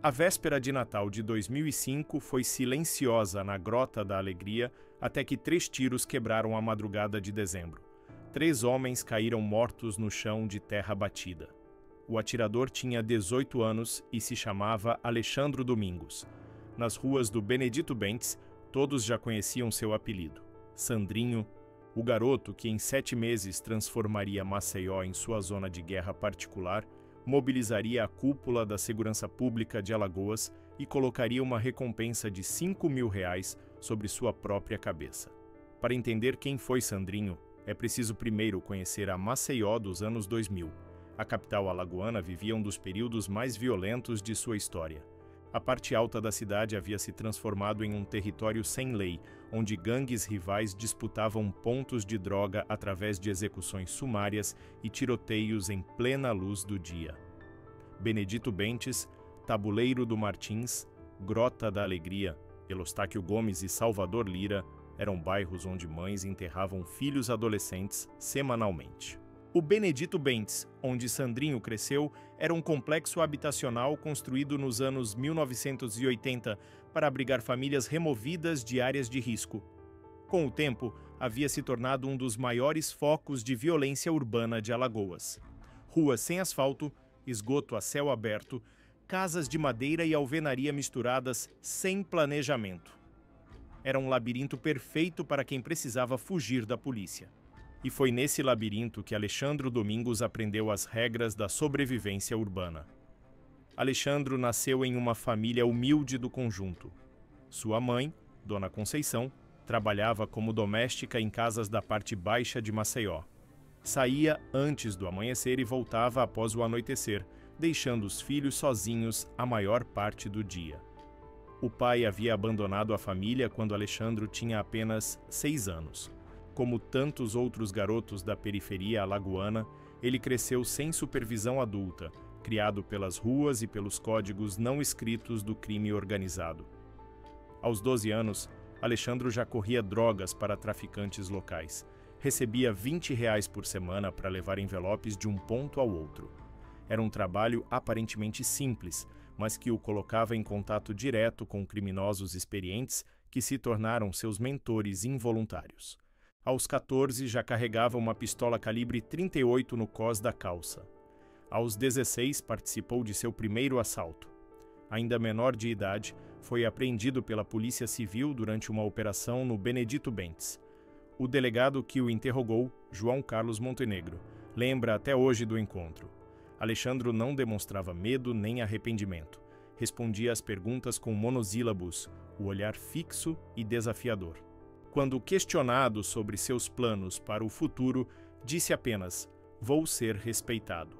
A véspera de Natal de 2005 foi silenciosa na Grota da Alegria até que 3 tiros quebraram a madrugada de dezembro. 3 homens caíram mortos no chão de terra batida. O atirador tinha 18 anos e se chamava Alexandro Domingos. Nas ruas do Benedito Bentes, todos já conheciam seu apelido, Sandrinho, o garoto que em 7 meses transformaria Maceió em sua zona de guerra particular, mobilizaria a cúpula da Segurança Pública de Alagoas e colocaria uma recompensa de R$ 5.000 sobre sua própria cabeça. Para entender quem foi Sandrinho, é preciso primeiro conhecer a Maceió dos anos 2000. A capital alagoana vivia um dos períodos mais violentos de sua história. A parte alta da cidade havia se transformado em um território sem lei, onde gangues rivais disputavam pontos de droga através de execuções sumárias e tiroteios em plena luz do dia. Benedito Bentes, Tabuleiro do Martins, Grota da Alegria, Eustáquio Gomes e Salvador Lira eram bairros onde mães enterravam filhos adolescentes semanalmente. O Benedito Bentes, onde Sandrinho cresceu, era um complexo habitacional construído nos anos 1980 para abrigar famílias removidas de áreas de risco. Com o tempo, havia se tornado um dos maiores focos de violência urbana de Alagoas. Ruas sem asfalto, esgoto a céu aberto, casas de madeira e alvenaria misturadas sem planejamento. Era um labirinto perfeito para quem precisava fugir da polícia. E foi nesse labirinto que Alexandro Domingos aprendeu as regras da sobrevivência urbana. Alexandro nasceu em uma família humilde do conjunto. Sua mãe, Dona Conceição, trabalhava como doméstica em casas da parte baixa de Maceió. Saía antes do amanhecer e voltava após o anoitecer, deixando os filhos sozinhos a maior parte do dia. O pai havia abandonado a família quando Alexandro tinha apenas 6 anos. Como tantos outros garotos da periferia alagoana, ele cresceu sem supervisão adulta, criado pelas ruas e pelos códigos não escritos do crime organizado. Aos 12 anos, Alexandro já corria drogas para traficantes locais. Recebia R$ 20 por semana para levar envelopes de um ponto ao outro. Era um trabalho aparentemente simples, mas que o colocava em contato direto com criminosos experientes que se tornaram seus mentores involuntários. Aos 14, já carregava uma pistola calibre 38 no cós da calça. Aos 16, participou de seu primeiro assalto. Ainda menor de idade, foi apreendido pela Polícia Civil durante uma operação no Benedito Bentes. O delegado que o interrogou, João Carlos Montenegro, lembra até hoje do encontro. Alexandro não demonstrava medo nem arrependimento. Respondia às perguntas com monossílabos, o olhar fixo e desafiador. Quando questionado sobre seus planos para o futuro, disse apenas: "Vou ser respeitado".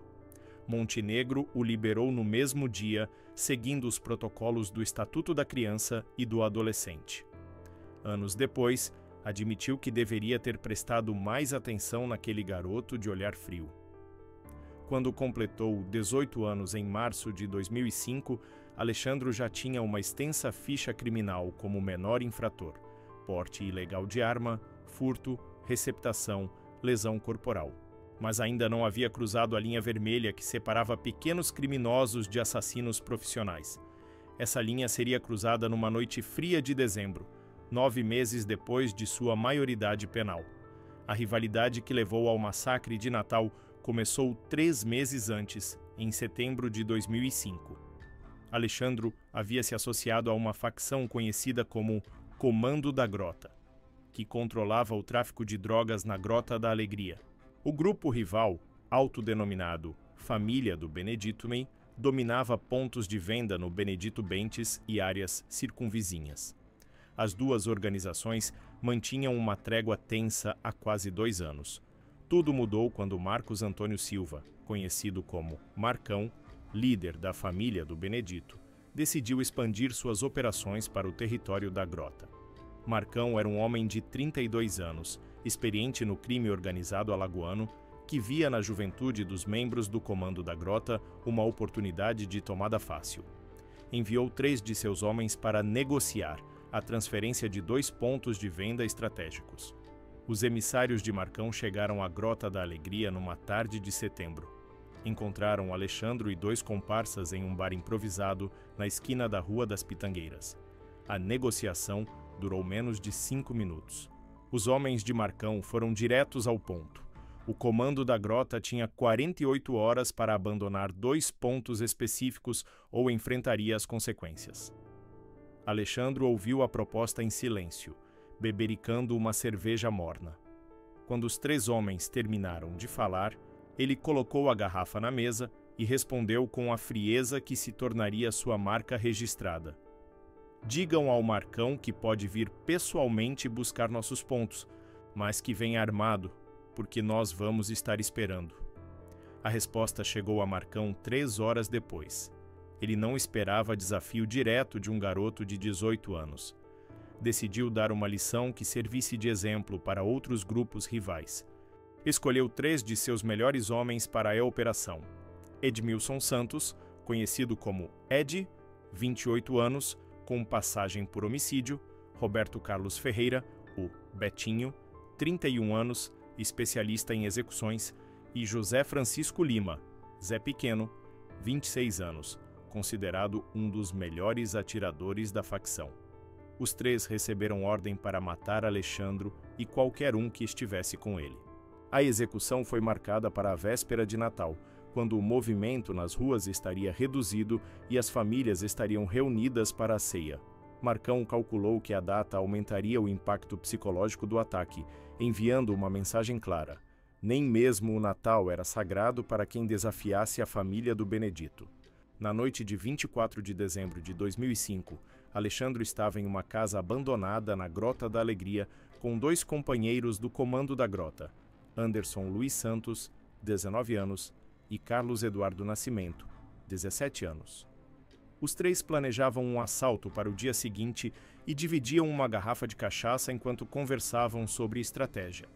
Montenegro o liberou no mesmo dia, seguindo os protocolos do Estatuto da Criança e do Adolescente. Anos depois, admitiu que deveria ter prestado mais atenção naquele garoto de olhar frio. Quando completou 18 anos em março de 2005, Alexandro já tinha uma extensa ficha criminal como menor infrator: porte ilegal de arma, furto, receptação, lesão corporal. Mas ainda não havia cruzado a linha vermelha que separava pequenos criminosos de assassinos profissionais. Essa linha seria cruzada numa noite fria de dezembro, 9 meses depois de sua maioridade penal. A rivalidade que levou ao massacre de Natal começou 3 meses antes, em setembro de 2005. Alexandro havia se associado a uma facção conhecida como Comando da Grota, que controlava o tráfico de drogas na Grota da Alegria. O grupo rival, autodenominado Família do Benedito Bem, dominava pontos de venda no Benedito Bentes e áreas circunvizinhas. As duas organizações mantinham uma trégua tensa há quase 2 anos. Tudo mudou quando Marcos Antônio Silva, conhecido como Marcão, líder da Família do Benedito, decidiu expandir suas operações para o território da Grota. Marcão era um homem de 32 anos, experiente no crime organizado alagoano, que via na juventude dos membros do Comando da Grota uma oportunidade de tomada fácil. Enviou 3 de seus homens para negociar a transferência de 2 pontos de venda estratégicos. Os emissários de Marcão chegaram à Grota da Alegria numa tarde de setembro. Encontraram Alexandro e 2 comparsas em um bar improvisado na esquina da Rua das Pitangueiras. A negociação durou menos de 5 minutos. Os homens de Marcão foram diretos ao ponto. O comando da grota tinha 48 horas para abandonar 2 pontos específicos ou enfrentaria as consequências. Alexandro ouviu a proposta em silêncio, bebericando uma cerveja morna. Quando os 3 homens terminaram de falar, ele colocou a garrafa na mesa e respondeu com a frieza que se tornaria sua marca registrada. Digam ao Marcão que pode vir pessoalmente buscar nossos pontos, mas que venha armado, porque nós vamos estar esperando. A resposta chegou a Marcão 3 horas depois. Ele não esperava desafio direto de um garoto de 18 anos. Decidiu dar uma lição que servisse de exemplo para outros grupos rivais. Escolheu 3 de seus melhores homens para a operação. Edmilson Santos, conhecido como Ed, 28 anos, com passagem por homicídio, Roberto Carlos Ferreira, o Betinho, 31 anos, especialista em execuções, e José Francisco Lima, Zé Pequeno, 26 anos, considerado um dos melhores atiradores da facção. Os 3 receberam ordem para matar Alexandro e qualquer um que estivesse com ele. A execução foi marcada para a véspera de Natal, quando o movimento nas ruas estaria reduzido e as famílias estariam reunidas para a ceia. Marcão calculou que a data aumentaria o impacto psicológico do ataque, enviando uma mensagem clara: nem mesmo o Natal era sagrado para quem desafiasse a família do Benedito. Na noite de 24 de dezembro de 2005, Alexandro estava em uma casa abandonada na Grota da Alegria com 2 companheiros do comando da grota, Anderson Luiz Santos, 19 anos, e Carlos Eduardo Nascimento, 17 anos. Os 3 planejavam um assalto para o dia seguinte e dividiam uma garrafa de cachaça enquanto conversavam sobre estratégia.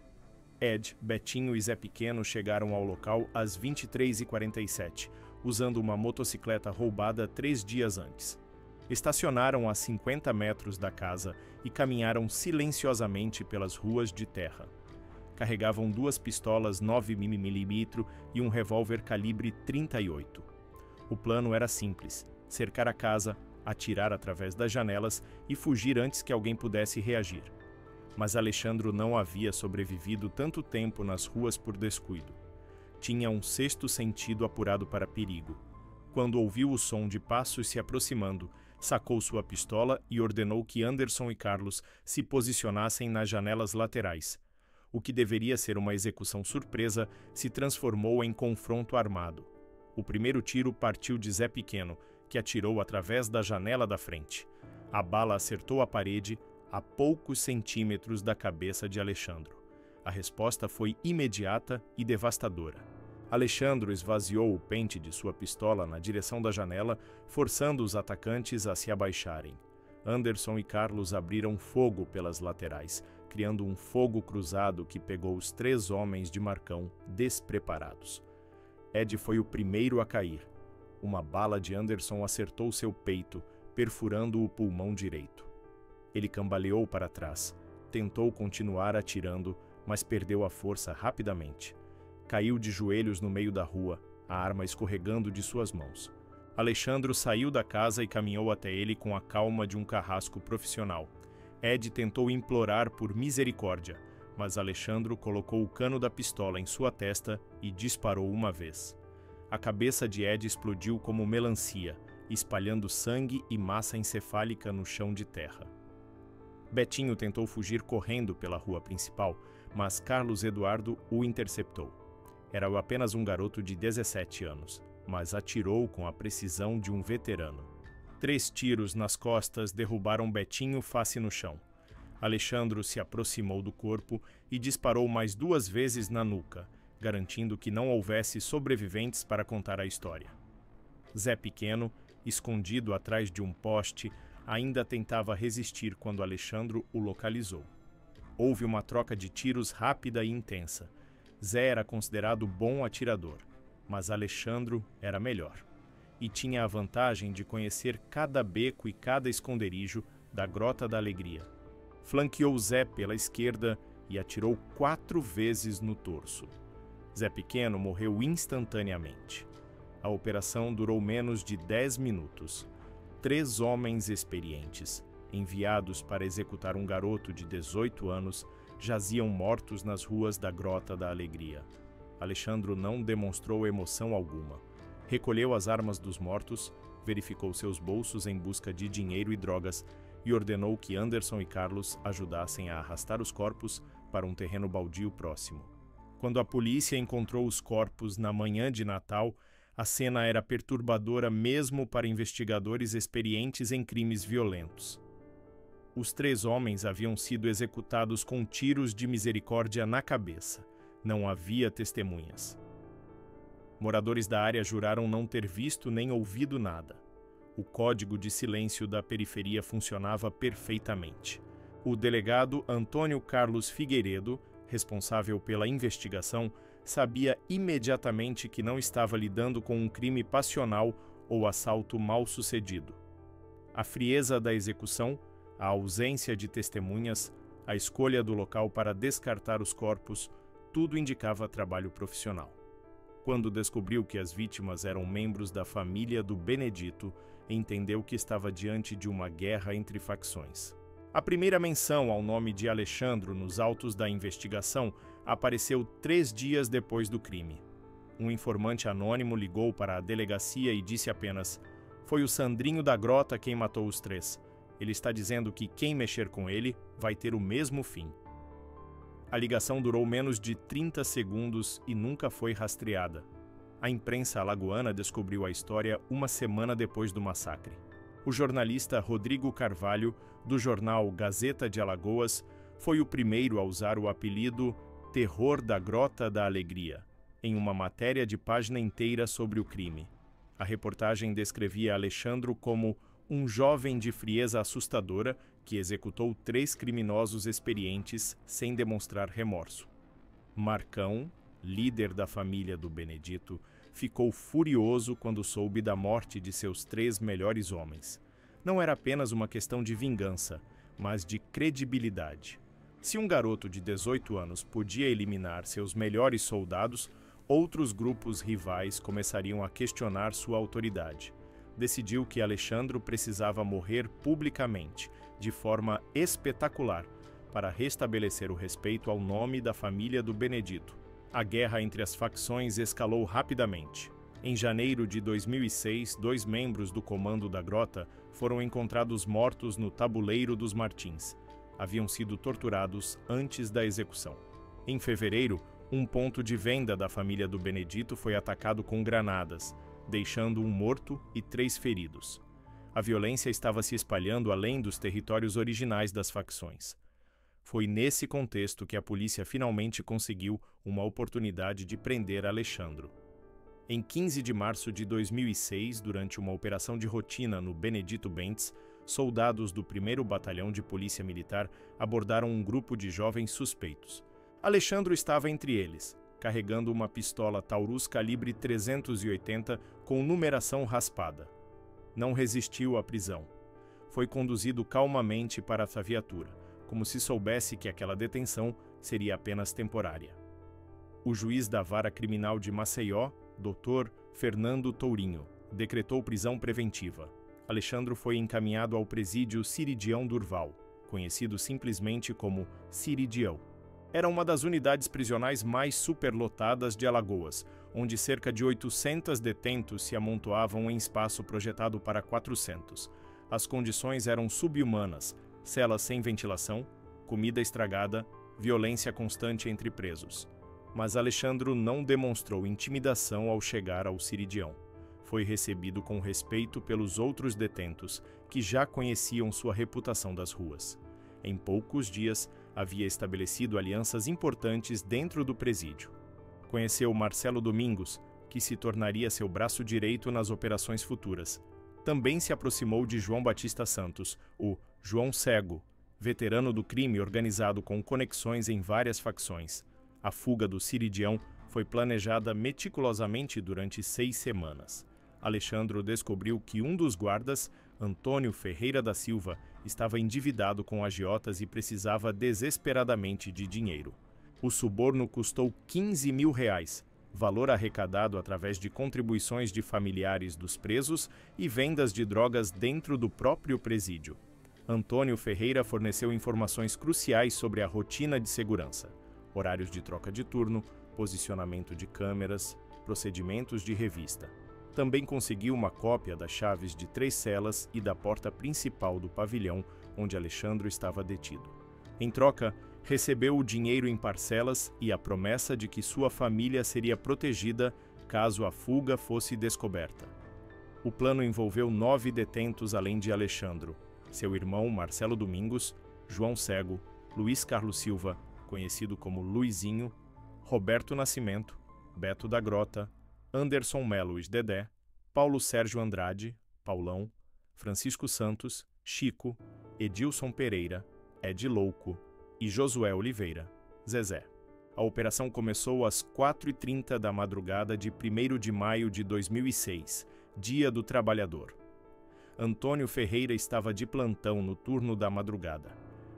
Ed, Betinho e Zé Pequeno chegaram ao local às 23h47, usando uma motocicleta roubada 3 dias antes. Estacionaram a 50 metros da casa e caminharam silenciosamente pelas ruas de terra. Carregavam 2 pistolas 9mm e um revólver calibre 38. O plano era simples: cercar a casa, atirar através das janelas e fugir antes que alguém pudesse reagir. Mas Alexandro não havia sobrevivido tanto tempo nas ruas por descuido. Tinha um 6º sentido apurado para perigo. Quando ouviu o som de passos se aproximando, sacou sua pistola e ordenou que Anderson e Carlos se posicionassem nas janelas laterais. O que deveria ser uma execução surpresa se transformou em confronto armado. O primeiro tiro partiu de Zé Pequeno, que atirou através da janela da frente. A bala acertou a parede a poucos centímetros da cabeça de Alexandro. A resposta foi imediata e devastadora. Alexandro esvaziou o pente de sua pistola na direção da janela, forçando os atacantes a se abaixarem. Anderson e Carlos abriram fogo pelas laterais, criando um fogo cruzado que pegou os 3 homens de Marcão despreparados. Ed foi o primeiro a cair. Uma bala de Anderson acertou seu peito, perfurando o pulmão direito. Ele cambaleou para trás, tentou continuar atirando, mas perdeu a força rapidamente. Caiu de joelhos no meio da rua, a arma escorregando de suas mãos. Alexandro saiu da casa e caminhou até ele com a calma de um carrasco profissional. Ed tentou implorar por misericórdia, mas Alexandro colocou o cano da pistola em sua testa e disparou uma vez. A cabeça de Ed explodiu como melancia, espalhando sangue e massa encefálica no chão de terra. Betinho tentou fugir correndo pela rua principal, mas Carlos Eduardo o interceptou. Era apenas um garoto de 17 anos, mas atirou com a precisão de um veterano. 3 tiros nas costas derrubaram Betinho face no chão. Alexandro se aproximou do corpo e disparou mais 2 vezes na nuca, garantindo que não houvesse sobreviventes para contar a história. Zé Pequeno, escondido atrás de um poste, ainda tentava resistir quando Alexandro o localizou. Houve uma troca de tiros rápida e intensa. Zé era considerado bom atirador, mas Alexandro era melhor. E tinha a vantagem de conhecer cada beco e cada esconderijo da Grota da Alegria. Flanqueou Zé pela esquerda e atirou 4 vezes no torso. Zé Pequeno morreu instantaneamente. A operação durou menos de 10 minutos. 3 homens experientes, enviados para executar um garoto de 18 anos, jaziam mortos nas ruas da Grota da Alegria. Alexandro não demonstrou emoção alguma. Recolheu as armas dos mortos, verificou seus bolsos em busca de dinheiro e drogas e ordenou que Anderson e Carlos ajudassem a arrastar os corpos para um terreno baldio próximo. Quando a polícia encontrou os corpos na manhã de Natal, a cena era perturbadora mesmo para investigadores experientes em crimes violentos. Os 3 homens haviam sido executados com tiros de misericórdia na cabeça. Não havia testemunhas. Moradores da área juraram não ter visto nem ouvido nada. O código de silêncio da periferia funcionava perfeitamente. O delegado Antônio Carlos Figueiredo, responsável pela investigação, sabia imediatamente que não estava lidando com um crime passional ou assalto mal-sucedido. A frieza da execução, a ausência de testemunhas, a escolha do local para descartar os corpos, tudo indicava trabalho profissional. Quando descobriu que as vítimas eram membros da família do Benedito, entendeu que estava diante de uma guerra entre facções. A primeira menção ao nome de Alexandro nos autos da investigação apareceu 3 dias depois do crime. Um informante anônimo ligou para a delegacia e disse apenas: "Foi o Sandrinho da Grota quem matou os 3. Ele está dizendo que quem mexer com ele vai ter o mesmo fim." A ligação durou menos de 30 segundos e nunca foi rastreada. A imprensa alagoana descobriu a história uma semana depois do massacre. O jornalista Rodrigo Carvalho, do jornal Gazeta de Alagoas, foi o primeiro a usar o apelido Terror da Grota da Alegria, em uma matéria de página inteira sobre o crime. A reportagem descrevia Alexandro como um jovem de frieza assustadora que executou 3 criminosos experientes sem demonstrar remorso. Marcão, líder da família do Benedito, ficou furioso quando soube da morte de seus 3 melhores homens. Não era apenas uma questão de vingança, mas de credibilidade. Se um garoto de 18 anos podia eliminar seus melhores soldados, outros grupos rivais começariam a questionar sua autoridade. Decidiu que Alexandro precisava morrer publicamente, de forma espetacular, para restabelecer o respeito ao nome da família do Benedito. A guerra entre as facções escalou rapidamente. Em janeiro de 2006, 2 membros do comando da Grota foram encontrados mortos no Tabuleiro dos Martins. Haviam sido torturados antes da execução. Em fevereiro, um ponto de venda da família do Benedito foi atacado com granadas, deixando um morto e 3 feridos. A violência estava se espalhando além dos territórios originais das facções. Foi nesse contexto que a polícia finalmente conseguiu uma oportunidade de prender Alexandro. Em 15 de março de 2006, durante uma operação de rotina no Benedito Bentes, soldados do 1º Batalhão de Polícia Militar abordaram um grupo de jovens suspeitos. Alexandro estava entre eles, carregando uma pistola Taurus calibre 380 com numeração raspada. Não resistiu à prisão. Foi conduzido calmamente para a viatura, como se soubesse que aquela detenção seria apenas temporária. O juiz da Vara Criminal de Maceió, Dr. Fernando Tourinho, decretou prisão preventiva. Alexandro foi encaminhado ao presídio Ciridião Durval, conhecido simplesmente como Ciridião. Era uma das unidades prisionais mais superlotadas de Alagoas, onde cerca de 800 detentos se amontoavam em espaço projetado para 400. As condições eram subhumanas: celas sem ventilação, comida estragada, violência constante entre presos. Mas Alexandro não demonstrou intimidação ao chegar ao Ciridião. Foi recebido com respeito pelos outros detentos, que já conheciam sua reputação das ruas. Em poucos dias, havia estabelecido alianças importantes dentro do presídio. Conheceu Marcelo Domingos, que se tornaria seu braço direito nas operações futuras. Também se aproximou de João Batista Santos, o João Cego, veterano do crime organizado com conexões em várias facções. A fuga do Ciridião foi planejada meticulosamente durante 6 semanas. Alexandro descobriu que um dos guardas, Antônio Ferreira da Silva, estava endividado com agiotas e precisava desesperadamente de dinheiro. O suborno custou R$ 15.000, valor arrecadado através de contribuições de familiares dos presos e vendas de drogas dentro do próprio presídio. Antônio Ferreira forneceu informações cruciais sobre a rotina de segurança, horários de troca de turno, posicionamento de câmeras, procedimentos de revista. Também conseguiu uma cópia das chaves de 3 celas e da porta principal do pavilhão onde Alexandro estava detido. Em troca, recebeu o dinheiro em parcelas e a promessa de que sua família seria protegida caso a fuga fosse descoberta. O plano envolveu 9 detentos além de Alexandro, seu irmão Marcelo Domingos, João Cego, Luiz Carlos Silva, conhecido como Luizinho, Roberto Nascimento, Beto da Grota, Anderson Melo Dedé, Paulo Sérgio Andrade, Paulão, Francisco Santos, Chico, Edilson Pereira, Ed Louco e Josué Oliveira, Zezé. A operação começou às 4h30 da madrugada de 1º de maio de 2006, Dia do Trabalhador. Antônio Ferreira estava de plantão no turno da madrugada.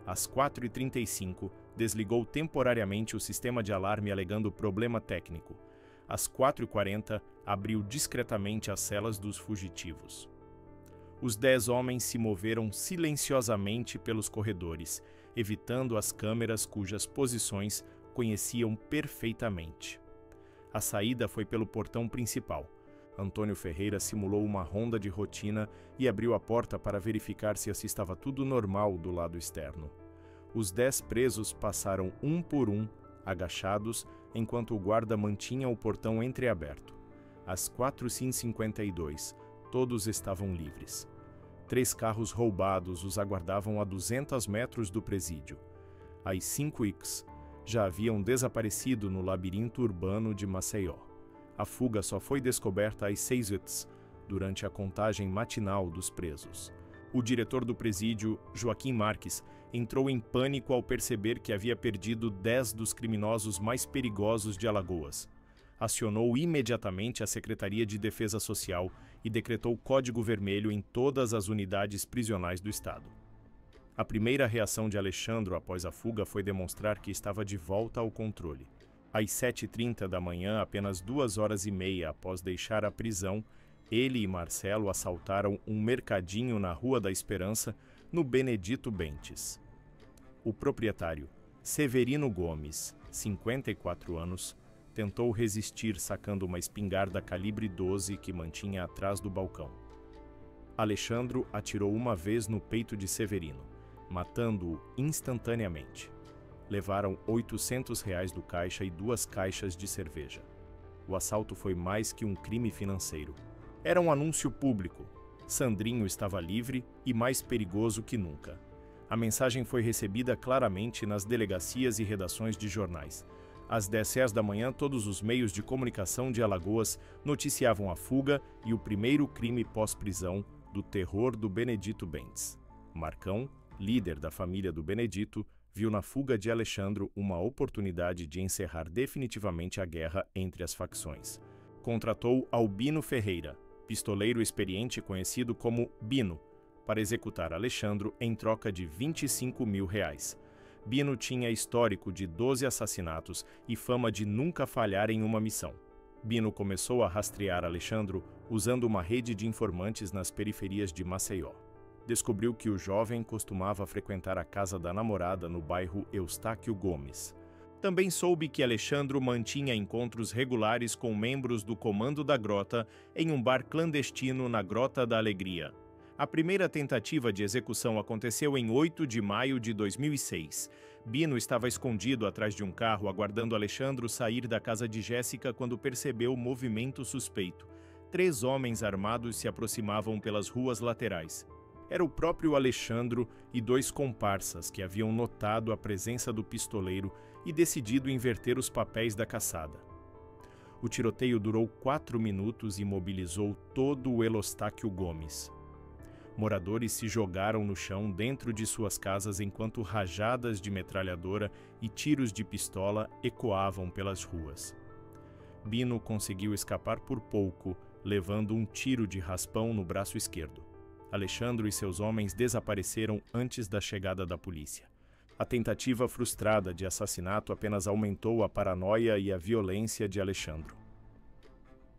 Às 4h35, desligou temporariamente o sistema de alarme alegando problema técnico. Às 4h40, abriu discretamente as celas dos fugitivos. Os 10 homens se moveram silenciosamente pelos corredores, evitando as câmeras cujas posições conheciam perfeitamente. A saída foi pelo portão principal. Antônio Ferreira simulou uma ronda de rotina e abriu a porta para verificar se estava tudo normal do lado externo. Os 10 presos passaram um por um, agachados, enquanto o guarda mantinha o portão entreaberto. Às 4h52, todos estavam livres. 3 carros roubados os aguardavam a 200 metros do presídio. As 5x já haviam desaparecido no labirinto urbano de Maceió. A fuga só foi descoberta às 6h, durante a contagem matinal dos presos. O diretor do presídio, Joaquim Marques, entrou em pânico ao perceber que havia perdido 10 dos criminosos mais perigosos de Alagoas. Acionou imediatamente a Secretaria de Defesa Social e decretou Código Vermelho em todas as unidades prisionais do estado. A primeira reação de Alexandro após a fuga foi demonstrar que estava de volta ao controle. Às 7h30 da manhã, apenas 2h30 após deixar a prisão, ele e Marcelo assaltaram um mercadinho na Rua da Esperança, no Benedito Bentes. O proprietário, Severino Gomes, 54 anos, tentou resistir sacando uma espingarda calibre 12 que mantinha atrás do balcão. Alexandro atirou uma vez no peito de Severino, matando-o instantaneamente. Levaram R$ 800 do caixa e 2 caixas de cerveja. O assalto foi mais que um crime financeiro. Era um anúncio público. Sandrinho estava livre e mais perigoso que nunca. A mensagem foi recebida claramente nas delegacias e redações de jornais. Às 10h da manhã, todos os meios de comunicação de Alagoas noticiavam a fuga e o primeiro crime pós-prisão do terror do Benedito Bentes. Marcão, líder da família do Benedito, viu na fuga de Alexandro uma oportunidade de encerrar definitivamente a guerra entre as facções. Contratou Albino Ferreira, pistoleiro experiente conhecido como Bino, para executar Alexandro em troca de R$ 25.000. Bino tinha histórico de 12 assassinatos e fama de nunca falhar em uma missão. Bino começou a rastrear Alexandro usando uma rede de informantes nas periferias de Maceió. Descobriu que o jovem costumava frequentar a casa da namorada no bairro Eustáquio Gomes. Também soube que Alexandro mantinha encontros regulares com membros do Comando da Grota em um bar clandestino na Grota da Alegria. A primeira tentativa de execução aconteceu em 8 de maio de 2006. Bino estava escondido atrás de um carro aguardando Alexandro sair da casa de Jéssica quando percebeu movimento suspeito. 3 homens armados se aproximavam pelas ruas laterais. Era o próprio Alexandro e 2 comparsas que haviam notado a presença do pistoleiro e decidido inverter os papéis da caçada. O tiroteio durou 4 minutos e mobilizou todo o Eustáquio Gomes. Moradores se jogaram no chão dentro de suas casas enquanto rajadas de metralhadora e tiros de pistola ecoavam pelas ruas. Bino conseguiu escapar por pouco, levando um tiro de raspão no braço esquerdo. Alexandro e seus homens desapareceram antes da chegada da polícia. A tentativa frustrada de assassinato apenas aumentou a paranoia e a violência de Alexandro.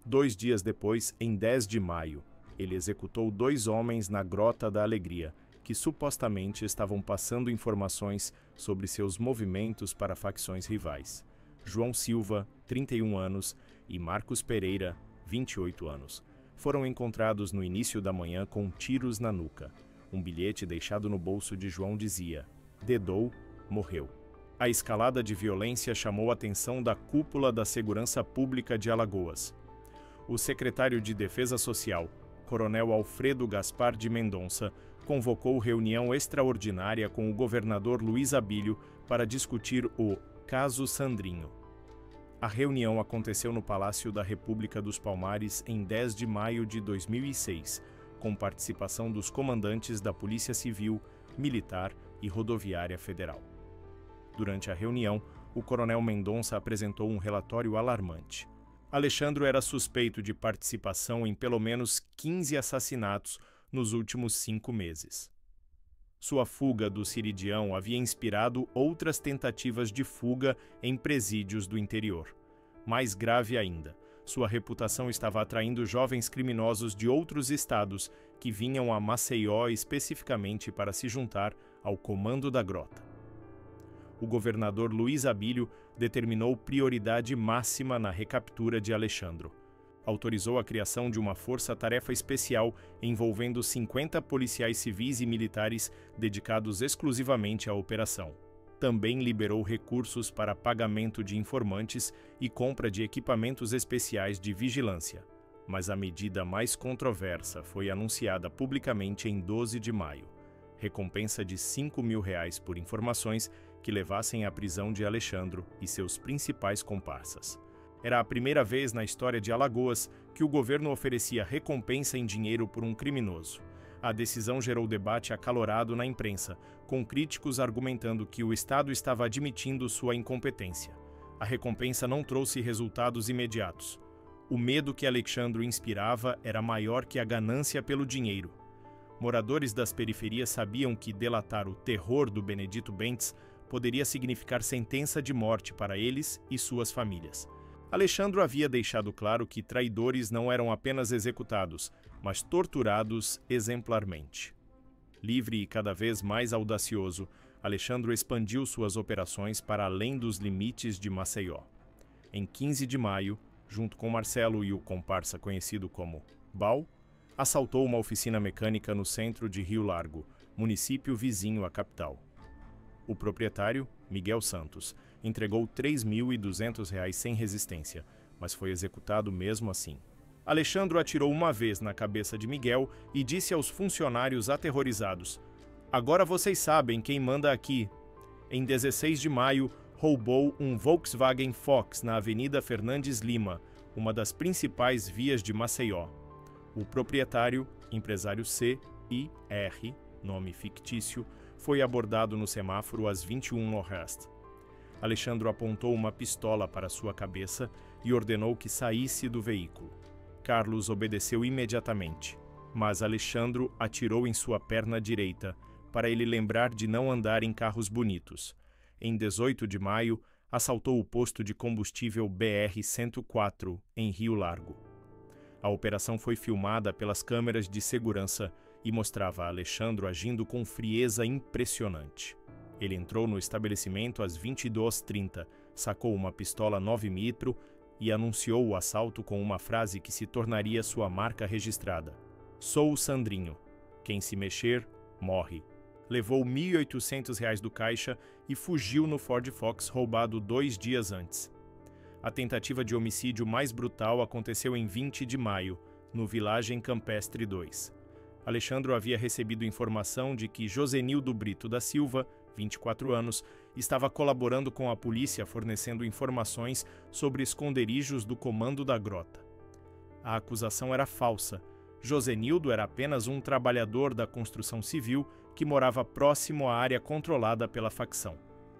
2 dias depois, em 10 de maio, ele executou 2 homens na Grota da Alegria, que supostamente estavam passando informações sobre seus movimentos para facções rivais. João Silva, 31 anos, e Marcos Pereira, 28 anos, foram encontrados no início da manhã com tiros na nuca. Um bilhete deixado no bolso de João dizia: "Dedou, morreu". A escalada de violência chamou a atenção da cúpula da Segurança Pública de Alagoas. O secretário de Defesa Social, Coronel Alfredo Gaspar de Mendonça, convocou reunião extraordinária com o governador Luiz Abílio para discutir o caso Sandrinho. A reunião aconteceu no Palácio da República dos Palmares em 10 de maio de 2006, com participação dos comandantes da Polícia Civil, Militar e Rodoviária Federal. Durante a reunião, o coronel Mendonça apresentou um relatório alarmante. Alexandro era suspeito de participação em pelo menos 15 assassinatos nos últimos 5 meses. Sua fuga do Ciridião havia inspirado outras tentativas de fuga em presídios do interior. Mais grave ainda, sua reputação estava atraindo jovens criminosos de outros estados que vinham a Maceió especificamente para se juntar ao comando da Grota. O governador Luiz Abílio determinou prioridade máxima na recaptura de Alexandro. Autorizou a criação de uma força-tarefa especial envolvendo 50 policiais civis e militares dedicados exclusivamente à operação. Também liberou recursos para pagamento de informantes e compra de equipamentos especiais de vigilância. Mas a medida mais controversa foi anunciada publicamente em 12 de maio. Recompensa de R$5.000 por informações que levassem à prisão de Alexandro e seus principais comparsas. Era a primeira vez na história de Alagoas que o governo oferecia recompensa em dinheiro por um criminoso. A decisão gerou debate acalorado na imprensa, com críticos argumentando que o Estado estava admitindo sua incompetência. A recompensa não trouxe resultados imediatos. O medo que Alexandro inspirava era maior que a ganância pelo dinheiro. Moradores das periferias sabiam que delatar o terror do Benedito Bentes poderia significar sentença de morte para eles e suas famílias. Alexandro havia deixado claro que traidores não eram apenas executados, mas torturados exemplarmente. Livre e cada vez mais audacioso, Alexandro expandiu suas operações para além dos limites de Maceió. Em 15 de maio, junto com Marcelo e o comparsa conhecido como Bal, assaltou uma oficina mecânica no centro de Rio Largo, município vizinho à capital. O proprietário, Miguel Santos, entregou R$3.200 sem resistência, mas foi executado mesmo assim. Alexandro atirou uma vez na cabeça de Miguel e disse aos funcionários aterrorizados: "Agora vocês sabem quem manda aqui." Em 16 de maio, roubou um Volkswagen Fox na Avenida Fernandes Lima, uma das principais vias de Maceió. O proprietário, empresário C.I.R., nome fictício, foi abordado no semáforo às 21h. Alexandro apontou uma pistola para sua cabeça e ordenou que saísse do veículo. Carlos obedeceu imediatamente, mas Alexandro atirou em sua perna direita para ele lembrar de não andar em carros bonitos. Em 18 de maio, assaltou o posto de combustível BR-104, em Rio Largo. A operação foi filmada pelas câmeras de segurança e mostrava Alexandro agindo com frieza impressionante. Ele entrou no estabelecimento às 22h30, sacou uma pistola 9mm e anunciou o assalto com uma frase que se tornaria sua marca registrada: "Sou o Sandrinho. Quem se mexer, morre." Levou R$1.800 do caixa e fugiu no Ford Fox roubado 2 dias antes. A tentativa de homicídio mais brutal aconteceu em 20 de maio, no Vilagem Campestre 2. Alexandro havia recebido informação de que Josenildo Brito da Silva, 24 anos, estava colaborando com a polícia fornecendo informações sobre esconderijos do comando da Grota. A acusação era falsa. Josenildo era apenas um trabalhador da construção civil que morava próximo à área controlada pela facção.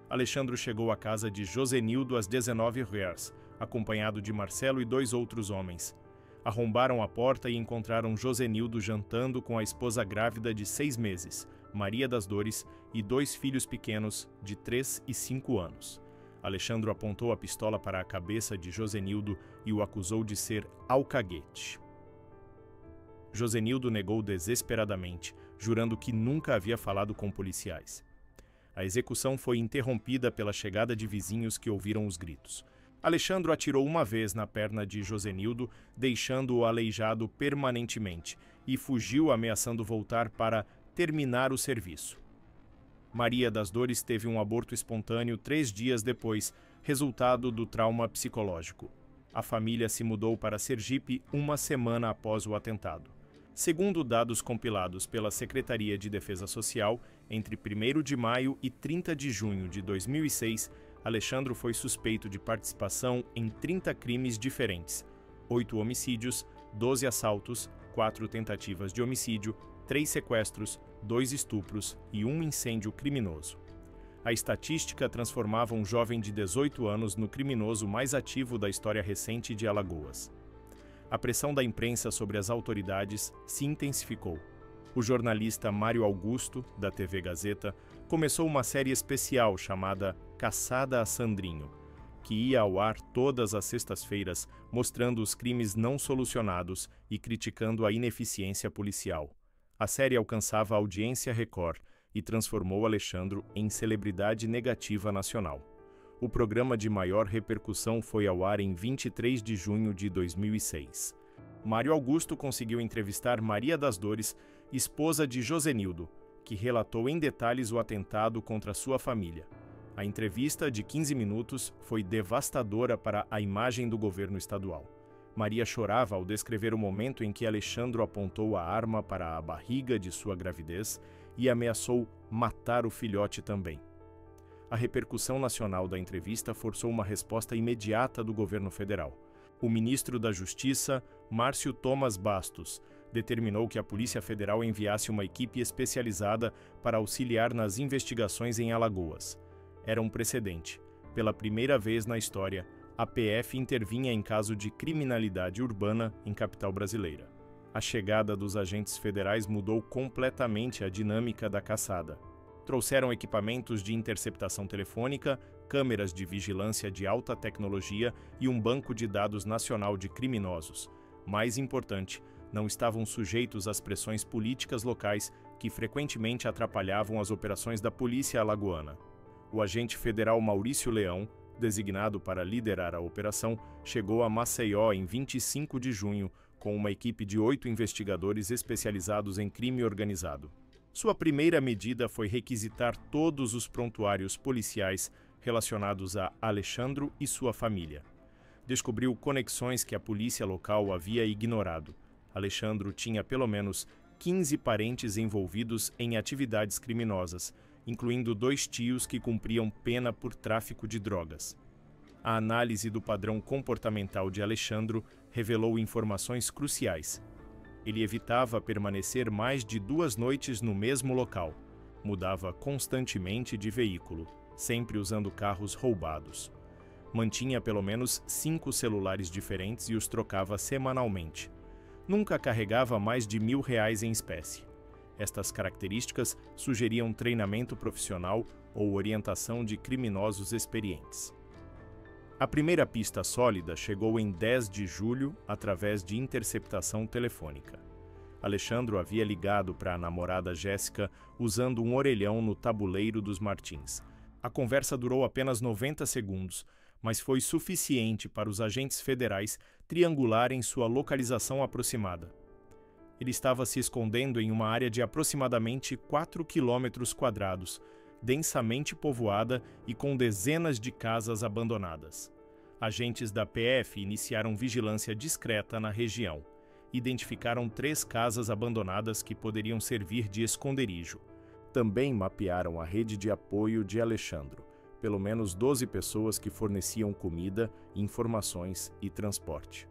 Alexandro chegou à casa de Josenildo às 19h, acompanhado de Marcelo e 2 outros homens. Arrombaram a porta e encontraram Josenildo jantando com a esposa grávida de 6 meses, Maria das Dores e 2 filhos pequenos de 3 e 5 anos. Alexandro apontou a pistola para a cabeça de Josenildo e o acusou de ser alcaguete. Josenildo negou desesperadamente, jurando que nunca havia falado com policiais. A execução foi interrompida pela chegada de vizinhos que ouviram os gritos. Alexandro atirou uma vez na perna de Josenildo, deixando-o aleijado permanentemente, e fugiu ameaçando voltar para terminar o serviço. Maria das Dores teve um aborto espontâneo 3 dias depois, resultado do trauma psicológico. A família se mudou para Sergipe uma semana após o atentado. Segundo dados compilados pela Secretaria de Defesa Social, entre 1º de maio e 30 de junho de 2006, Alexandro foi suspeito de participação em 30 crimes diferentes: 8 homicídios, 12 assaltos, 4 tentativas de homicídio, 3 sequestros, 2 estupros e 1 incêndio criminoso. A estatística transformava um jovem de 18 anos no criminoso mais ativo da história recente de Alagoas. A pressão da imprensa sobre as autoridades se intensificou. O jornalista Mário Augusto, da TV Gazeta, começou uma série especial chamada Caçada a Sandrinho, que ia ao ar todas as sextas-feiras, mostrando os crimes não solucionados e criticando a ineficiência policial. A série alcançava a audiência Record e transformou Alexandro em celebridade negativa nacional. O programa de maior repercussão foi ao ar em 23 de junho de 2006. Mário Augusto conseguiu entrevistar Maria das Dores, esposa de Josenildo, que relatou em detalhes o atentado contra sua família. A entrevista, de 15 minutos, foi devastadora para a imagem do governo estadual. Maria chorava ao descrever o momento em que Alexandro apontou a arma para a barriga de sua gravidez e ameaçou matar o filhote também. A repercussão nacional da entrevista forçou uma resposta imediata do governo federal. O ministro da Justiça, Márcio Thomas Bastos, determinou que a Polícia Federal enviasse uma equipe especializada para auxiliar nas investigações em Alagoas. Era um precedente. Pela primeira vez na história, a PF intervinha em caso de criminalidade urbana em capital brasileira. A chegada dos agentes federais mudou completamente a dinâmica da caçada. Trouxeram equipamentos de interceptação telefônica, câmeras de vigilância de alta tecnologia e um banco de dados nacional de criminosos. Mais importante, não estavam sujeitos às pressões políticas locais que frequentemente atrapalhavam as operações da polícia alagoana. O agente federal Maurício Leão, designado para liderar a operação, chegou a Maceió em 25 de junho com uma equipe de 8 investigadores especializados em crime organizado. Sua primeira medida foi requisitar todos os prontuários policiais relacionados a Alexandro e sua família. Descobriu conexões que a polícia local havia ignorado. Alexandro tinha pelo menos 15 parentes envolvidos em atividades criminosas, incluindo 2 tios que cumpriam pena por tráfico de drogas. A análise do padrão comportamental de Alexandro revelou informações cruciais. Ele evitava permanecer mais de 2 noites no mesmo local. Mudava constantemente de veículo, sempre usando carros roubados. Mantinha pelo menos 5 celulares diferentes e os trocava semanalmente. Nunca carregava mais de R$1.000 em espécie. Estas características sugeriam treinamento profissional ou orientação de criminosos experientes. A primeira pista sólida chegou em 10 de julho através de interceptação telefônica. Alexandro havia ligado para a namorada Jéssica usando um orelhão no tabuleiro dos Martins. A conversa durou apenas 90 segundos, mas foi suficiente para os agentes federais triangularem sua localização aproximada. Ele estava se escondendo em uma área de aproximadamente 4 km², densamente povoada e com dezenas de casas abandonadas. Agentes da PF iniciaram vigilância discreta na região. Identificaram 3 casas abandonadas que poderiam servir de esconderijo. Também mapearam a rede de apoio de Alexandro, pelo menos 12 pessoas que forneciam comida, informações e transporte.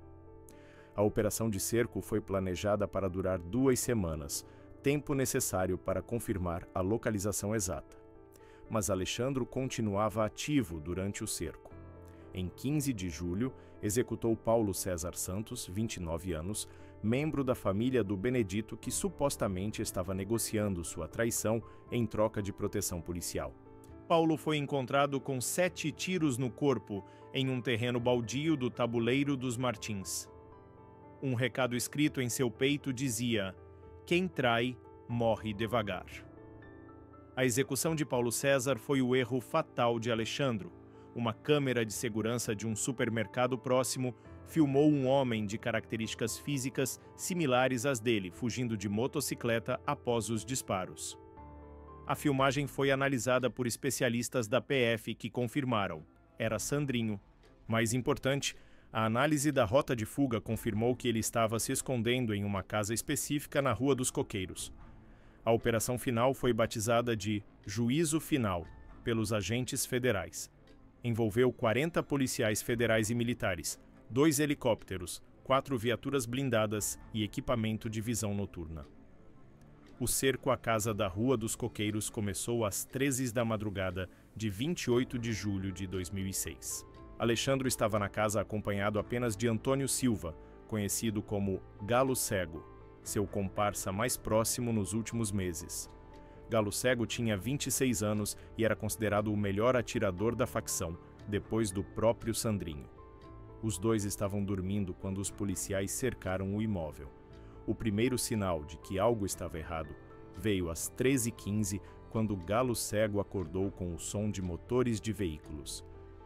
A operação de cerco foi planejada para durar 2 semanas, tempo necessário para confirmar a localização exata. Mas Alexandro continuava ativo durante o cerco. Em 15 de julho, executou Paulo César Santos, 29 anos, membro da família do Benedito que supostamente estava negociando sua traição em troca de proteção policial. Paulo foi encontrado com 7 tiros no corpo em um terreno baldio do Tabuleiro dos Martins. Um recado escrito em seu peito dizia: "Quem trai, morre devagar". A execução de Paulo César foi o erro fatal de Alexandro. Uma câmera de segurança de um supermercado próximo filmou um homem de características físicas similares às dele, fugindo de motocicleta após os disparos. A filmagem foi analisada por especialistas da PF que confirmaram: era Sandrinho. Mais importante, a análise da rota de fuga confirmou que ele estava se escondendo em uma casa específica na Rua dos Coqueiros. A operação final foi batizada de Juízo Final pelos agentes federais. Envolveu 40 policiais federais e militares, 2 helicópteros, 4 viaturas blindadas e equipamento de visão noturna. O cerco à casa da Rua dos Coqueiros começou às 13 da madrugada de 28 de julho de 2006. Alexandro estava na casa acompanhado apenas de Antônio Silva, conhecido como Galo Cego, seu comparsa mais próximo nos últimos meses. Galo Cego tinha 26 anos e era considerado o melhor atirador da facção, depois do próprio Sandrinho. Os dois estavam dormindo quando os policiais cercaram o imóvel. O primeiro sinal de que algo estava errado veio às 13h15, quando Galo Cego acordou com o som de motores de veículos.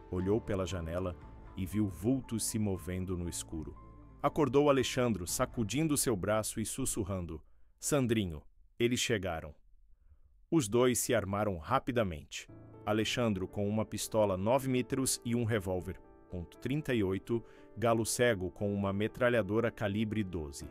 Olhou pela janela e viu vultos se movendo no escuro. Acordou Alexandro, sacudindo seu braço e sussurrando: "Sandrinho, eles chegaram". Os dois se armaram rapidamente. Alexandro com uma pistola 9mm e um revólver .38, Galo Cego com uma metralhadora calibre 12.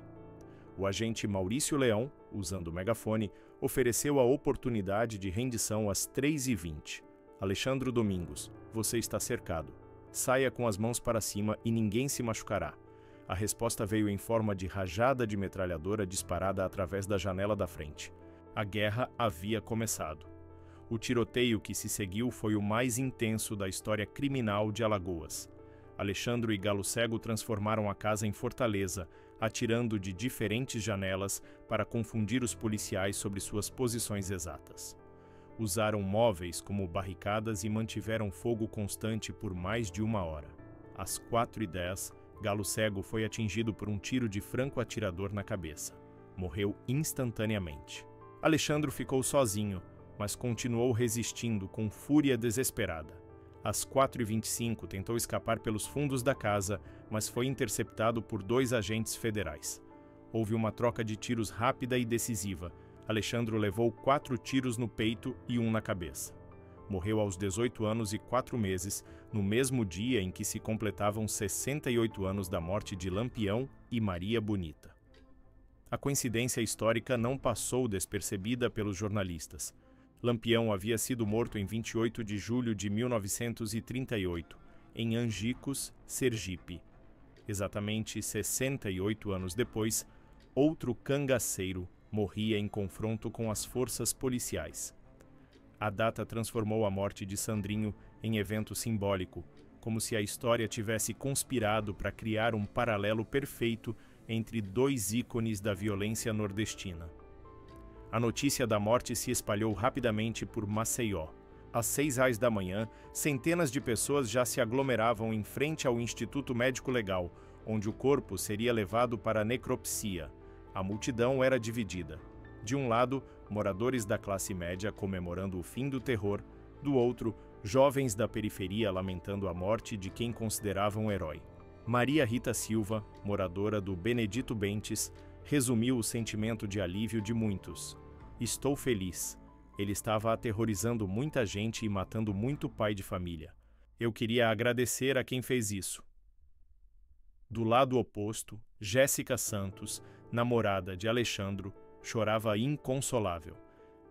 O agente Maurício Leão, usando o megafone, ofereceu a oportunidade de rendição às 3h20. "Alexandro Domingos, você está cercado. Saia com as mãos para cima e ninguém se machucará". A resposta veio em forma de rajada de metralhadora disparada através da janela da frente. A guerra havia começado. O tiroteio que se seguiu foi o mais intenso da história criminal de Alagoas. Alexandro e Galo Cego transformaram a casa em fortaleza, atirando de diferentes janelas para confundir os policiais sobre suas posições exatas. Usaram móveis como barricadas e mantiveram fogo constante por mais de 1 hora. Às 4h10, Galo Cego foi atingido por um tiro de franco-atirador na cabeça. Morreu instantaneamente. Alexandro ficou sozinho, mas continuou resistindo com fúria desesperada. Às 4h25, tentou escapar pelos fundos da casa, mas foi interceptado por 2 agentes federais. Houve uma troca de tiros rápida e decisiva. Alexandro levou 4 tiros no peito e 1 na cabeça. Morreu aos 18 anos e 4 meses, no mesmo dia em que se completavam 68 anos da morte de Lampião e Maria Bonita. A coincidência histórica não passou despercebida pelos jornalistas. Lampião havia sido morto em 28 de julho de 1938, em Angicos, Sergipe. Exatamente 68 anos depois, outro cangaceiro morria em confronto com as forças policiais. A data transformou a morte de Sandrinho em evento simbólico, como se a história tivesse conspirado para criar um paralelo perfeito entre 2 ícones da violência nordestina. A notícia da morte se espalhou rapidamente por Maceió. Às 6h da manhã, centenas de pessoas já se aglomeravam em frente ao Instituto Médico Legal, onde o corpo seria levado para a necropsia. A multidão era dividida. De um lado, moradores da classe média comemorando o fim do terror, do outro, jovens da periferia lamentando a morte de quem consideravam um herói. Maria Rita Silva, moradora do Benedito Bentes, resumiu o sentimento de alívio de muitos. "Estou feliz. Ele estava aterrorizando muita gente e matando muito pai de família. Eu queria agradecer a quem fez isso". Do lado oposto, Jéssica Santos, namorada de Alexandro, chorava inconsolável.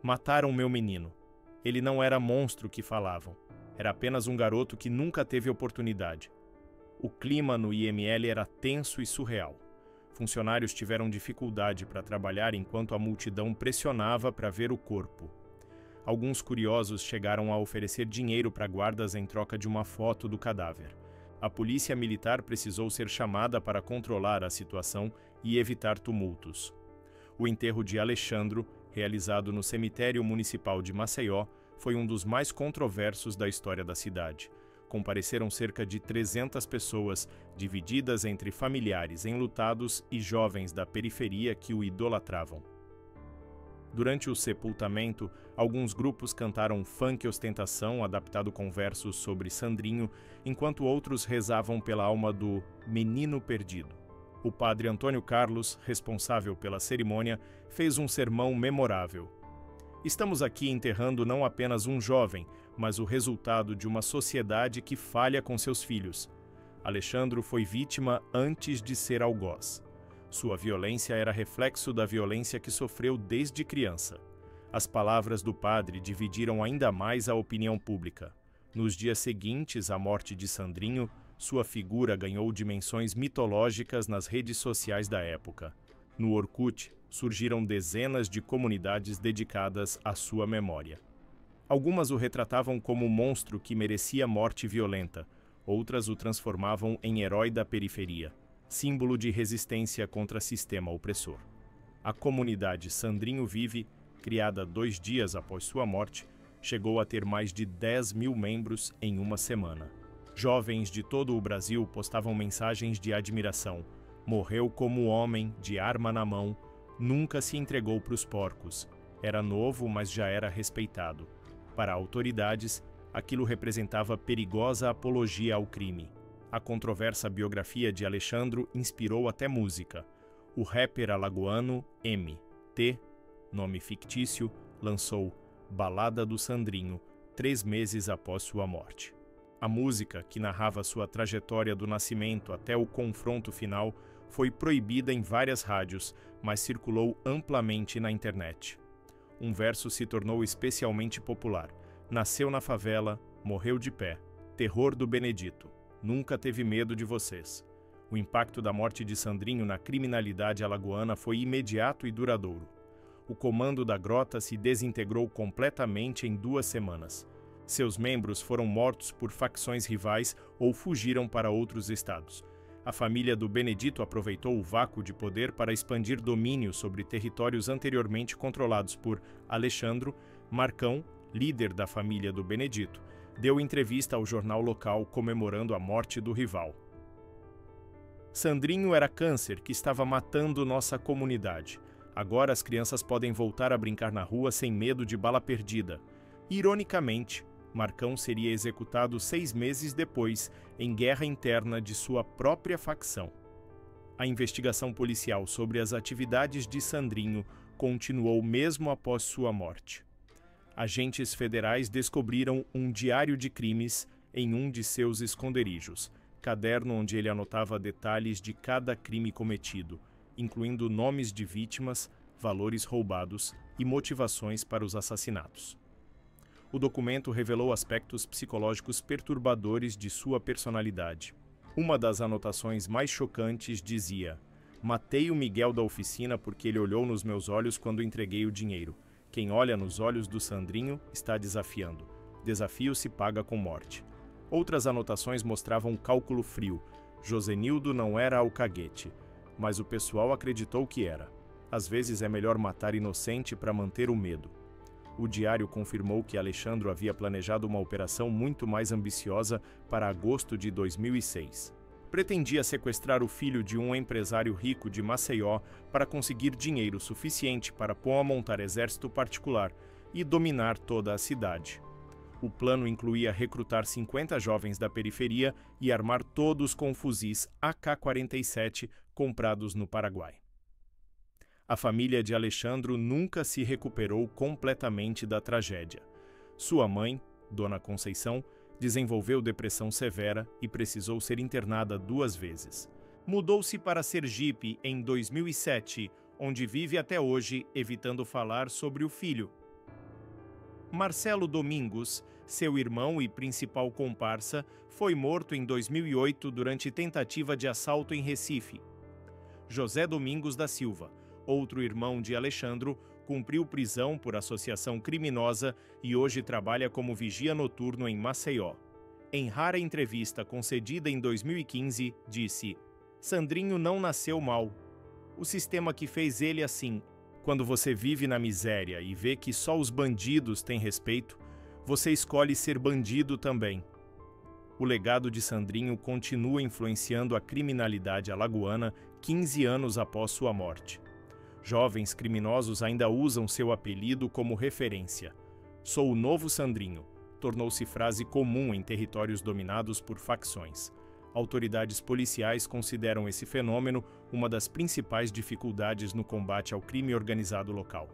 "Mataram meu menino. Ele não era monstro que falavam. Era apenas um garoto que nunca teve oportunidade". O clima no IML era tenso e surreal. Funcionários tiveram dificuldade para trabalhar enquanto a multidão pressionava para ver o corpo. Alguns curiosos chegaram a oferecer dinheiro para guardas em troca de uma foto do cadáver. A polícia militar precisou ser chamada para controlar a situação e evitar tumultos. O enterro de Alexandro, realizado no cemitério municipal de Maceió, foi um dos mais controversos da história da cidade. Compareceram cerca de 300 pessoas, divididas entre familiares enlutados e jovens da periferia que o idolatravam. Durante o sepultamento, alguns grupos cantaram funk ostentação, adaptado com versos sobre Sandrinho, enquanto outros rezavam pela alma do menino perdido. O padre Antônio Carlos, responsável pela cerimônia, fez um sermão memorável. Estamos aqui enterrando não apenas um jovem, mas o resultado de uma sociedade que falha com seus filhos. Alexandro foi vítima antes de ser algoz. Sua violência era reflexo da violência que sofreu desde criança. As palavras do padre dividiram ainda mais a opinião pública. Nos dias seguintes à morte de Sandrinho, sua figura ganhou dimensões mitológicas nas redes sociais da época. No Orkut, surgiram dezenas de comunidades dedicadas à sua memória. Algumas o retratavam como um monstro que merecia morte violenta, outras o transformavam em herói da periferia, símbolo de resistência contra sistema opressor. A comunidade Sandrinho Vive, criada 2 dias após sua morte, chegou a ter mais de 10 mil membros em uma semana. Jovens de todo o Brasil postavam mensagens de admiração. Morreu como homem, de arma na mão, nunca se entregou para os porcos. Era novo, mas já era respeitado. Para autoridades, aquilo representava perigosa apologia ao crime. A controversa biografia de Alexandro inspirou até música. O rapper alagoano M.T., nome fictício, lançou Balada do Sandrinho 3 meses após sua morte. A música, que narrava sua trajetória do nascimento até o confronto final, foi proibida em várias rádios, mas circulou amplamente na internet. Um verso se tornou especialmente popular. Nasceu na favela, morreu de pé. Terror do Benedito. Nunca teve medo de vocês. O impacto da morte de Sandrinho na criminalidade alagoana foi imediato e duradouro. O comando da Grota se desintegrou completamente em 2 semanas. Seus membros foram mortos por facções rivais ou fugiram para outros estados. A família do Benedito aproveitou o vácuo de poder para expandir domínio sobre territórios anteriormente controlados por Alexandro. Marcão, líder da família do Benedito, deu entrevista ao jornal local comemorando a morte do rival. Sandrinho era câncer que estava matando nossa comunidade. Agora as crianças podem voltar a brincar na rua sem medo de bala perdida. Ironicamente, Marcão seria executado 6 meses depois, em guerra interna de sua própria facção. A investigação policial sobre as atividades de Sandrinho continuou mesmo após sua morte. Agentes federais descobriram um diário de crimes em um de seus esconderijos, caderno onde ele anotava detalhes de cada crime cometido, incluindo nomes de vítimas, valores roubados e motivações para os assassinatos. O documento revelou aspectos psicológicos perturbadores de sua personalidade. Uma das anotações mais chocantes dizia: "Matei o Miguel da oficina porque ele olhou nos meus olhos quando entreguei o dinheiro. Quem olha nos olhos do Sandrinho está desafiando. Desafio se paga com morte." Outras anotações mostravam um cálculo frio. Josenildo não era alcaguete, mas o pessoal acreditou que era. Às vezes é melhor matar inocente para manter o medo. O diário confirmou que Alexandro havia planejado uma operação muito mais ambiciosa para agosto de 2006. Pretendia sequestrar o filho de um empresário rico de Maceió para conseguir dinheiro suficiente para pôr a montar exército particular e dominar toda a cidade. O plano incluía recrutar 50 jovens da periferia e armar todos com fuzis AK-47 comprados no Paraguai. A família de Alexandro nunca se recuperou completamente da tragédia. Sua mãe, Dona Conceição, desenvolveu depressão severa e precisou ser internada 2 vezes. Mudou-se para Sergipe em 2007, onde vive até hoje, evitando falar sobre o filho. Marcelo Domingos, seu irmão e principal comparsa, foi morto em 2008 durante tentativa de assalto em Recife. José Domingos da Silva, outro irmão de Alexandro, cumpriu prisão por associação criminosa e hoje trabalha como vigia noturno em Maceió. Em rara entrevista concedida em 2015, disse: "Sandrinho não nasceu mal. O sistema que fez ele assim. Quando você vive na miséria e vê que só os bandidos têm respeito, você escolhe ser bandido também. O legado de Sandrinho continua influenciando a criminalidade alagoana 15 anos após sua morte. Jovens criminosos ainda usam seu apelido como referência. "Sou o novo Sandrinho", tornou-se frase comum em territórios dominados por facções. Autoridades policiais consideram esse fenômeno uma das principais dificuldades no combate ao crime organizado local.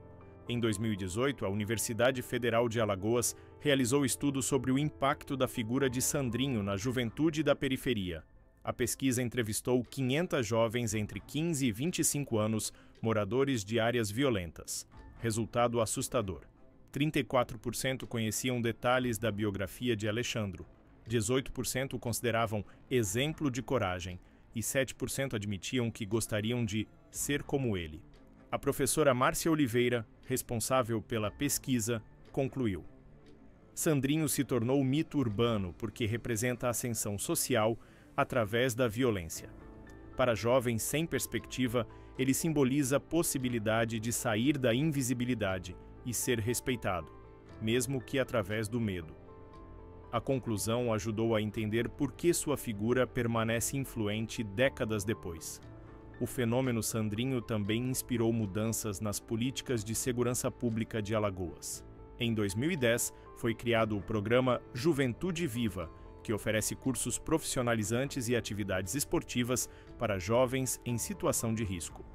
Em 2018, a Universidade Federal de Alagoas realizou estudo sobre o impacto da figura de Sandrinho na juventude da periferia. A pesquisa entrevistou 500 jovens entre 15 e 25 anos, moradores de áreas violentas. Resultado assustador: 34% conheciam detalhes da biografia de Alexandro, 18% o consideravam exemplo de coragem e 7% admitiam que gostariam de ser como ele. A professora Márcia Oliveira, responsável pela pesquisa, concluiu: Sandrinho se tornou mito urbano porque representa a ascensão social através da violência. Para jovens sem perspectiva, ele simboliza a possibilidade de sair da invisibilidade e ser respeitado, mesmo que através do medo. A conclusão ajudou a entender por que sua figura permanece influente décadas depois. O fenômeno Sandrinho também inspirou mudanças nas políticas de segurança pública de Alagoas. Em 2010, foi criado o programa Juventude Viva, que oferece cursos profissionalizantes e atividades esportivas para jovens em situação de risco.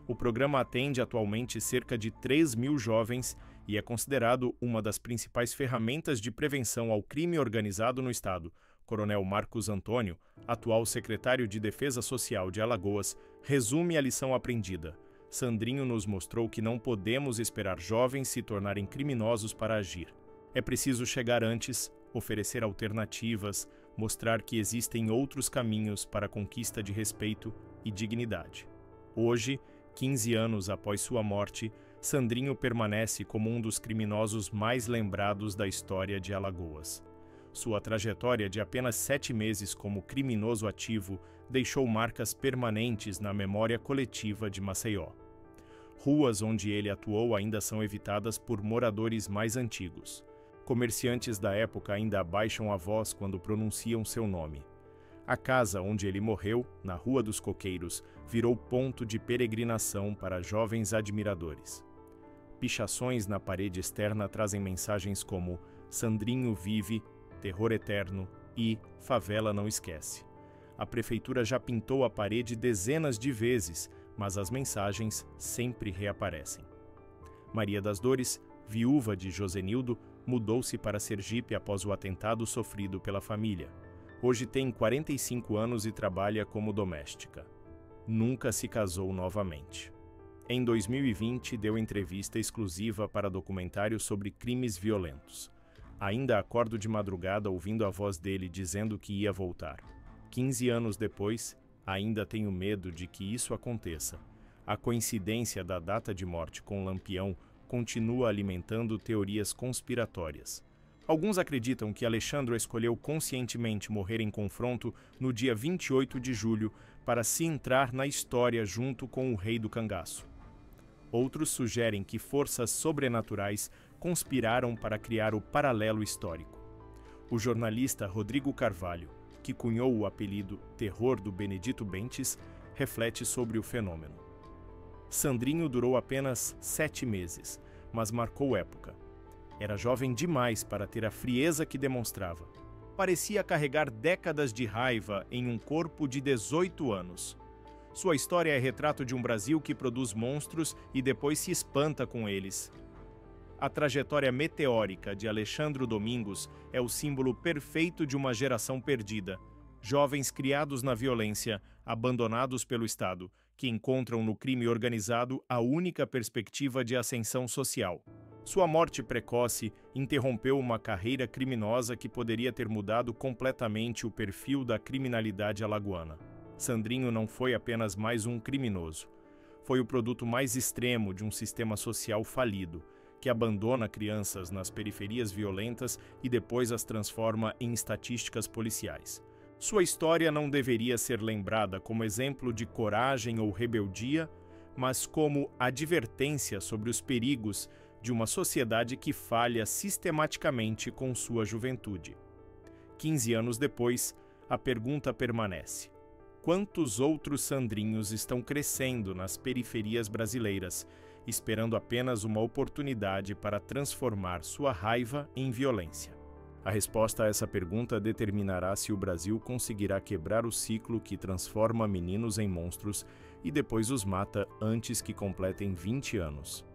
O programa atende atualmente cerca de 3.000 jovens e é considerado uma das principais ferramentas de prevenção ao crime organizado no estado. Coronel Marcos Antônio, atual secretário de Defesa Social de Alagoas, resume a lição aprendida. Sandrinho nos mostrou que não podemos esperar jovens se tornarem criminosos para agir. É preciso chegar antes, oferecer alternativas, mostrar que existem outros caminhos para a conquista de respeito e dignidade. Hoje, 15 anos após sua morte, Sandrinho permanece como um dos criminosos mais lembrados da história de Alagoas. Sua trajetória de apenas 7 meses como criminoso ativo deixou marcas permanentes na memória coletiva de Maceió. Ruas onde ele atuou ainda são evitadas por moradores mais antigos. Comerciantes da época ainda abaixam a voz quando pronunciam seu nome. A casa onde ele morreu, na Rua dos Coqueiros, virou ponto de peregrinação para jovens admiradores. Pichações na parede externa trazem mensagens como "Sandrinho vive", "Terror eterno" e "Favela não esquece". A prefeitura já pintou a parede dezenas de vezes, mas as mensagens sempre reaparecem. Maria das Dores, viúva de Josenildo, mudou-se para Sergipe após o atentado sofrido pela família. Hoje tem 45 anos e trabalha como doméstica. Nunca se casou novamente. Em 2020, deu entrevista exclusiva para documentário sobre crimes violentos. Ainda acordo de madrugada ouvindo a voz dele dizendo que ia voltar. 15 anos depois, ainda tenho medo de que isso aconteça. A coincidência da data de morte com Lampião continua alimentando teorias conspiratórias. Alguns acreditam que Alexandro escolheu conscientemente morrer em confronto no dia 28 de julho para se entrar na história junto com o rei do cangaço. Outros sugerem que forças sobrenaturais conspiraram para criar o paralelo histórico. O jornalista Rodrigo Carvalho, que cunhou o apelido Terror do Benedito Bentes, reflete sobre o fenômeno. Sandrinho durou apenas 7 meses, mas marcou época. Era jovem demais para ter a frieza que demonstrava. Parecia carregar décadas de raiva em um corpo de 18 anos. Sua história é retrato de um Brasil que produz monstros e depois se espanta com eles. A trajetória meteórica de Alexandro Domingos é o símbolo perfeito de uma geração perdida. Jovens criados na violência, abandonados pelo Estado, que encontram no crime organizado a única perspectiva de ascensão social. Sua morte precoce interrompeu uma carreira criminosa que poderia ter mudado completamente o perfil da criminalidade alagoana. Sandrinho não foi apenas mais um criminoso. Foi o produto mais extremo de um sistema social falido, que abandona crianças nas periferias violentas e depois as transforma em estatísticas policiais. Sua história não deveria ser lembrada como exemplo de coragem ou rebeldia, mas como advertência sobre os perigos de uma sociedade que falha sistematicamente com sua juventude. 15 anos depois, a pergunta permanece: quantos outros Sandrinhos estão crescendo nas periferias brasileiras, esperando apenas uma oportunidade para transformar sua raiva em violência? A resposta a essa pergunta determinará se o Brasil conseguirá quebrar o ciclo que transforma meninos em monstros e depois os mata antes que completem 20 anos.